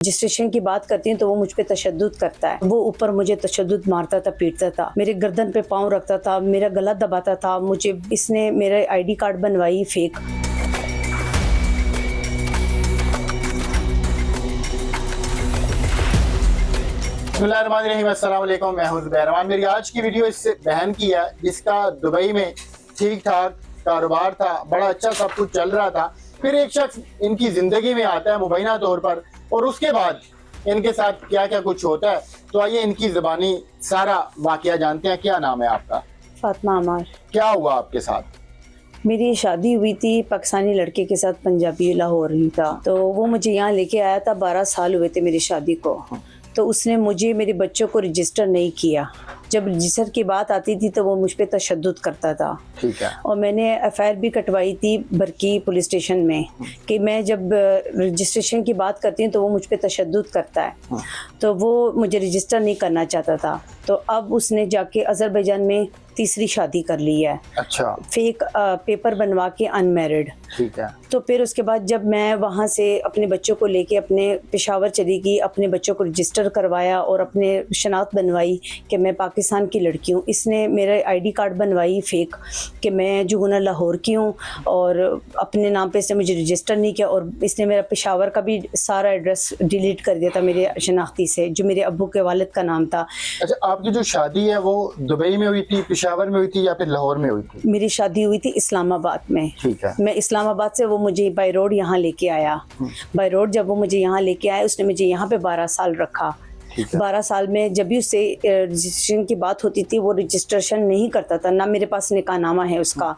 Registration کی بات کرتی ہوں تو وہ مجھ پہ تشدد کرتا ہے. وہ اوپر مجھے تشدد مارتا تھا, پیٹتا تھا, میرے گردن پہ پاؤں رکھتا تھا, میرا گلا دباتا تھا. مجھے اس نے میرا آئی ڈی کارڈ بنوائی فیک. بسم اللہ الرحمن الرحیم. السلام علیکم, میں ہوں زبیر رحمان. میری آج کی ویڈیو اس بہن کی ہے جس کا دبئی میں ٹھیک ٹھاک کاروبار تھا, بڑا اچھا سب کچھ چل رہا تھا. پھر ایک شخص ان کی زندگی میں آتا ہے مبینہ طور پر, اور اس کے بعد ان کے ساتھ کیا کیا کچھ ہوتا ہے. تو آئیے ان کی زبانی سارا واقعہ جانتے ہیں. کیا نام ہے آپ کا؟ فاطمہ عمار. کیا ہوا آپ کے ساتھ؟ میری شادی ہوئی تھی پاکستانی لڑکے کے ساتھ, پنجابی لاہور ہی تھا. تو وہ مجھے یہاں لے کے آیا تھا. 12 سال ہوئے تھے میری شادی کو. تو اس نے مجھے میرے بچوں کو رجسٹر نہیں کیا. جب رجسٹر کی بات آتی تھی تو وہ مجھ پہ تشدد کرتا تھا. ٹھیک ہے. اور میں نے ایف آئی آر بھی کٹوائی تھی برکی پولیس اسٹیشن میں کہ میں جب رجسٹریشن کی بات کرتی ہوں تو وہ مجھ پہ تشدد کرتا ہے. تو وہ مجھے رجسٹر نہیں کرنا چاہتا تھا. تو اب اس نے جا کے آذربائیجان میں تیسری شادی کر لی ہے. اچھا. فیک پیپر بنوا کے ان میرڈ. ٹھیک ہے. تو پھر اس کے بعد جب میں وہاں سے اپنے بچوں کو لے کے اپنے پشاور چلی گئی, اپنے بچوں کو رجسٹر کروایا اور اپنے شناخت بنوائی کہ میں پاکستان کی لڑکی ہوں. اس نے میرا آئی ڈی کارڈ بنوائی فیک کہ میں جو ہوں لاہور کی ہوں, اور اپنے نام پہ اس نے مجھے رجسٹر نہیں کیا. اور اس نے میرا پشاور کا بھی سارا ایڈریس ڈیلیٹ کر دیا تھا میرے شناختی سے, جو میرے ابو کے والد کا نام تھا. اچھا, آپ کی جو شادی ہے وہ دبئی میں ہوئی تھی, پشاور میں ہوئی تھی یا پھر لاہور میں ہوئی تھی؟ میری شادی ہوئی تھی اسلام آباد میں. ٹھیک ہے. میں اسلام آباد سے, وہ مجھے بائی روڈ یہاں لے کے آیا. بائی روڈ جب وہ مجھے یہاں لے کے آیا, اس نے مجھے یہاں پہ 12 سال رکھا. 12 سال میں جب بھی اس سے رجسٹریشن کی بات ہوتی تھی وہ رجسٹریشن نہیں کرتا تھا. نہ میرے پاس نکاح نامہ ہے اس کا.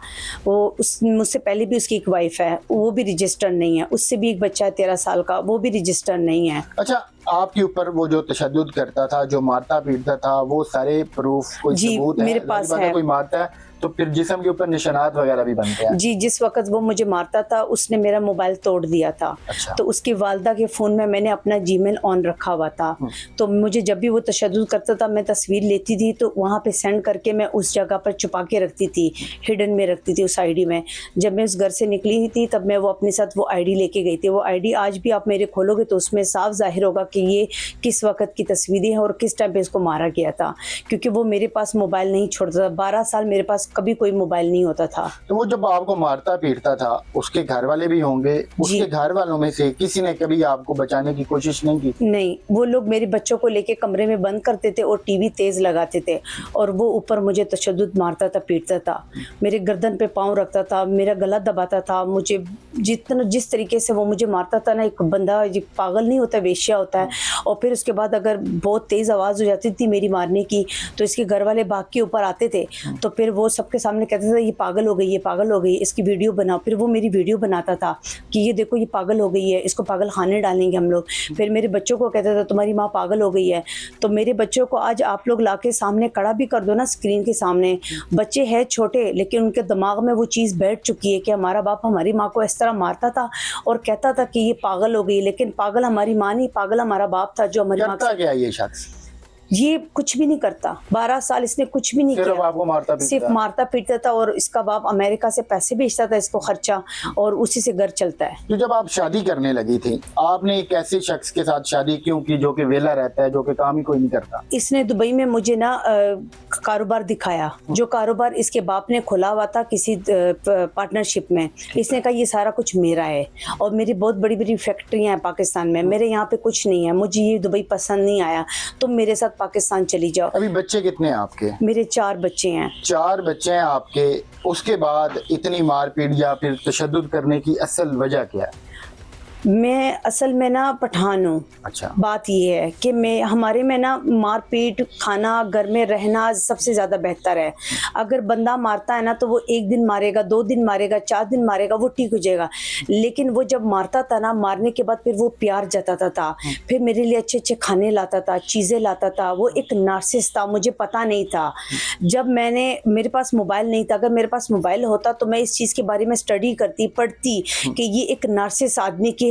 وہ مجھ سے پہلے بھی اس کی ایک وائف ہے, وہ بھی رجسٹر نہیں ہے. اس سے بھی ایک بچہ ہے 13 سال کا, وہ بھی رجسٹر نہیں ہے. اچھا, آپ کے اوپر وہ جو تشدد کرتا تھا, جو مارتا پیٹتا تھا, وہ سارے پروف کوئی ثبوت ہے؟ میرے پاس ہے. کوئی مارتا ہے تو پھر جسم کے اوپر نشانات وغیرہ بھی بنتے ہیں. جی, جس وقت وہ مجھے مارتا تھا اس نے میرا موبائل توڑ دیا تھا. اچھا. تو اس کی والدہ کے فون میں نے اپنا جی میل آن رکھا ہوا تھا. تو مجھے جب بھی وہ تشدد کرتا تھا میں تصویر لیتی تھی تو وہاں پہ سینڈ کر کے میں اس جگہ پر چھپا کے رکھتی تھی, ہڈن میں رکھتی تھی اس آئی ڈی میں. جب میں اس گھر سے نکلی تھی تب میں وہ اپنے ساتھ وہ آئی ڈی لے کے گئی تھی. وہ آئی ڈی آج بھی آپ میرے کھولو گے تو اس میں صاف ظاہر ہوگا کہ یہ کس وقت کی تصویریں ہیں اور کس ٹائم پہ اس کو مارا گیا تھا, کیونکہ وہ میرے پاس موبائل نہیں چھوڑتا تھا. 12 سال میرے پاس کبھی کوئی موبائل نہیں ہوتا تھا. تو وہ جب آپ کو مارتا پیٹتا تھا اس کے گھر والے بھی ہوں گے, اس کے گھر والوں میں سے کسی نے کبھی آپ کو بچانے کی کوشش نہیں کی؟ نہیں, وہ لوگ میرے بچوں کو لے کے کمرے میں بند کرتے تھے اور ٹی وی تیز لگاتے تھے, اور وہ اوپر مجھے تشدد مارتا تھا, پیٹتا تھا, میرے گردن پہ پاؤں رکھتا تھا, میرا گلا دباتا تھا. مجھے جس طریقے سے وہ مجھے مارتا تھا نا, ایک بندہ پاگل نہیں ہوتا, ویشیا ہوتا ہے. اور پھر اس کے بعد اگر بہت تیز آواز ہو جاتی تھی میری مارنے کی تو اس کے گھر والے بھاگ کے اوپر آتے تھے. تو پھر وہ سب کے سامنے کہتے تھے یہ پاگل ہو گئی, یہ پاگل ہو گئی, اس کی ویڈیو بناؤ. پھر وہ میری ویڈیو بناتا تھا کہ یہ دیکھو یہ پاگل ہو گئی ہے, اس کو پاگل خانے ڈالیں گے ہم لوگ. پھر میرے بچوں کو کہتا تھا تمہاری ماں پاگل ہو گئی ہے. تو میرے بچوں کو آج آپ لوگ لا کے سامنے کھڑا بھی کر دو نا اسکرین کے سامنے, بچے ہیں چھوٹے لیکن ان کے دماغ میں وہ چیز بیٹھ چکی ہے کہ ہمارا باپ ہماری ماں کو اس طرح مارتا تھا اور کہتا تھا کہ یہ پاگل ہو گئی. لیکن پاگل ہماری ماں نہیں, پاگل ہمارا باپ تھا جو ہماری ماں. کرتا کیا یہ شخص؟ یہ کچھ بھی نہیں کرتا. 12 سال اس نے کچھ بھی نہیں صرف کیا, آپ کو مارتا پیٹتا صرف مارتا پیٹتا تھا. اور اس کا باپ امریکہ سے پیسے بھیجتا تھا اس کو خرچہ, اور اسی سے گھر چلتا ہے. تو جب آپ شادی کرنے لگی تھی آپ نے ایک ایسے شخص کے ساتھ شادی کیوں کی جو کہ ویلا رہتا ہے, جو کہ کام ہی کوئی نہیں کرتا؟ اس نے دبئی میں مجھے نا کاروبار دکھایا, جو کاروبار اس کے باپ نے کھولا ہوا تھا کسی پارٹنرشپ میں. اس نے کہا یہ سارا کچھ میرا ہے, اور میری بہت بڑی بڑی فیکٹریاں ہیں پاکستان میں, میرے یہاں پہ کچھ نہیں ہے, مجھے یہ دبئی پسند نہیں آیا, تم میرے ساتھ پاکستان چلی جاؤ. ابھی بچے کتنے ہیں آپ کے؟ میرے 4 بچے ہیں. 4 بچے ہیں آپ کے. اس کے بعد اتنی مار پیٹ یا پھر تشدد کرنے کی اصل وجہ کیا ہے؟ میں اصل میں نا پٹھان ہوں. اچھا. بات یہ ہے کہ ہمارے میں نا مار پیٹ کھانا, گھر میں رہنا سب سے زیادہ بہتر ہے. اگر بندہ مارتا ہے نا تو وہ 1 دن مارے گا, 2 دن مارے گا, 4 دن مارے گا, وہ ٹھیک ہو جائے گا. لیکن وہ جب مارتا تھا نا, مارنے کے بعد پھر وہ پیار جتاتا تھا, پھر میرے لیے اچھے اچھے کھانے لاتا تھا, چیزیں لاتا تھا. وہ ایک نارسسٹ تھا, مجھے پتا نہیں تھا. جب میرے پاس موبائل نہیں تھا, اگر میرے پاس موبائل ہوتا تو میں اس چیز کے بارے میں اسٹڈی کرتی, پڑھتی کہ یہ ایک نارسسٹ آدمی کی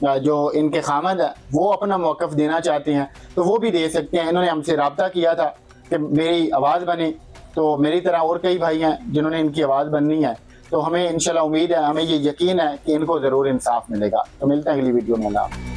جو ان کے خامد ہیں وہ اپنا موقف دینا چاہتے ہیں تو وہ بھی دے سکتے ہیں. انہوں نے ہم سے رابطہ کیا تھا کہ میری آواز بنے, تو میری طرح اور کئی بھائی ہیں جنہوں نے ان کی آواز بننی ہے, تو ہمیں انشاءاللہ امید ہے, ہمیں یہ یقین ہے کہ ان کو ضرور انصاف ملے گا. تو ملتے ہیں اگلی ویڈیو میں.